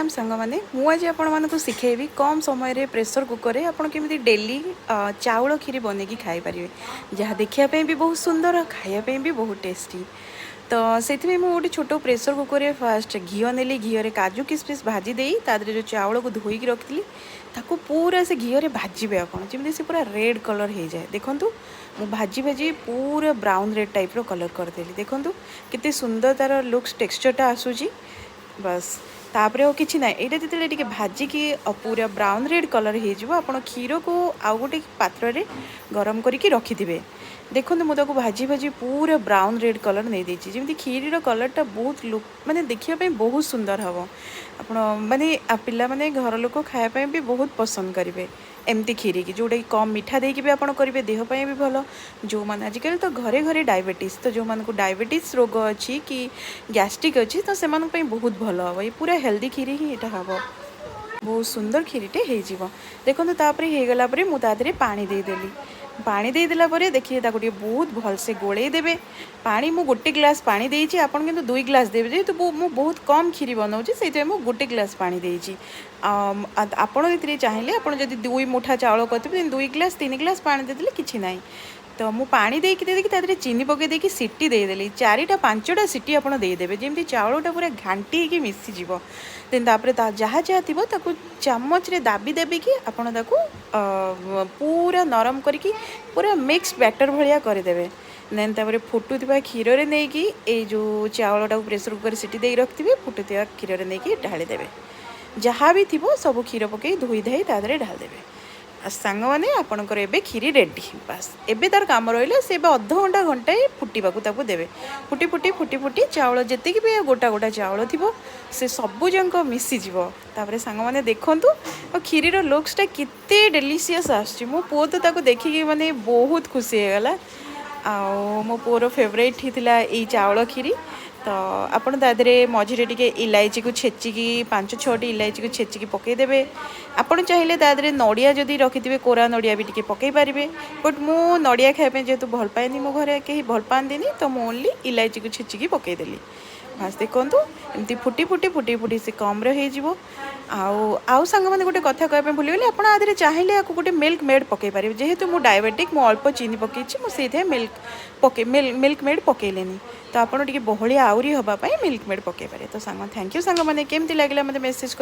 राम सांग मैंने मुझे आपण को शिखेबी कम समय रे प्रेशर कुकर रे आपण केमी डेली चाउल खीरी बनैकी खाई पारे जहाँ देखापी भी बहुत सुंदर खायापी भी बहुत टेस्टी। तो से गोटे छोट प्रेशर कुकर रे फास्ट घी नेली घी काजू किसमिस भाजी दे तादरे जो चाउल को धोईकी रखी ताको पूरा से घी भाजबे आपन जमी से पूरा रेड कलर हो जाए। देखूँ मु भाजी भाजी पूरा ब्राउन रेड टाइप रो कलर करदेली। देखूँ केते सुंदर तार लुक्स टेक्सचरटा आसूची बस तापर और किसी ना यहाँ जो भाजिकी पूरा ब्राउन रेड कलर हो क्षीर को आउ गोटे पात्र रे गरम करके रखिथे। देखो मुझे भाजी भाजी पूरा ब्राउन रेड कलर नहीं देती जमी क्षीर कलरटा बहुत लुक माने देखिए बहुत सुंदर हम आप माने पिला माने घर लोक खायापी भी बहुत पसंद करेंगे एमती खीरी की जोटा कि कम मीठा देकी भी आपड़ करेंगे देहपाई भी भल। जो मैंने आजिकल तो घरे घरे डायबिटीज तो जो मानक डायबिटीज रोग अच्छी कि गैस्ट्रिक अच्छी तो से बहुत भल हम ये पूरा हेल्दी खीरी ही यहाँ हम बहुत सुंदर खीरीटे हो। देखो तापर होगला मुझे पानी देदेली पानी देदेला देखिए बहुत भलसे गोले देवे पानी मु गोटे ग्लास पानी देइछि आपन किंतु 2 ग्लास देवे जेहेतु मु बहुत कम खीरी बनाऊँगी से मु गोटे ग्लास पानी देइछि। आपड़ ये चाहिए आपड़ जब 2 मुठा चाउल करते 2 ग्लास 3 ग्लास पानी देदेले किछि नाई। तो मु पानी देकी देदेकी चीनी पकई देकी सीटी देदेली 4टा 5टा सीटी आपड़ देदेवे जमी चाउलटा पूरा घाटी होगी मिसीज देन तापर जहाँ जहाँ थी चामच रे दाबी दाबिकी आपड़ पूरा नरम करके पूरा मिक्स बैटर भाया करदेवे। देन तापर फुटुवा क्षीर रे नहीं कि ये जो चाउलटा प्रेसर कुकर सीटी दे रखिथे फुटुवा क्षीर रे नहीं कि ढालीदेवे जहाँ भी थी सब क्षीर पकई धोई धाई तादे ढालीदेवे। सांग मैंने आपणकर एबे खीरी रेडी बस एबे तार काम रहा से अध घंटा घंटाए फुटवाक देवे फुटी फुटी फुटी फुटी चाउल जी भी गोटा गोटा चाउल थी से सबूक मिसीज तापर सांग मैंने देखूँ खीरी लुक्सटा केते डेलीशियस आसुची मो पुओ तो देखिकी माने बहुत खुशी होगला आ मो पुओर फेवरेट ही यही चाउल खीरी। तो आपड़ तादे मझे टे इलायची को छेचिकी 5-6टी इलायची को छेचिकी पकईदेवे आपड़ चाहिए तादे नड़िया जदि रखिथे कोरा नड़िया भी टी पकई पारे बट मु नड़िया खायापी जेहेतु भल पाएनि मो घर कहीं भल पाती तो मु ओनली इलायची को छेचिकी पकईदेली बस। देखूँ एमती फुटी फुटी फुटी फुटी से कम हो आउ सांग मैंने गोटे कथा कहवाई भूलीगली आप आदि चाहिए आपको गोटे मिल्क मेड पकई पारे जेहेतु मु डायबेटिक मु अल्प चीनी पकई मुझे मिल्क मेड पकईलेनी तो आपड़ टे बहलिया आहरी हाँपाई मिल्क मेड पकई पारे। तो सांग थैंक यू सांग मैंने केमती लगे मतलब मेसेज कर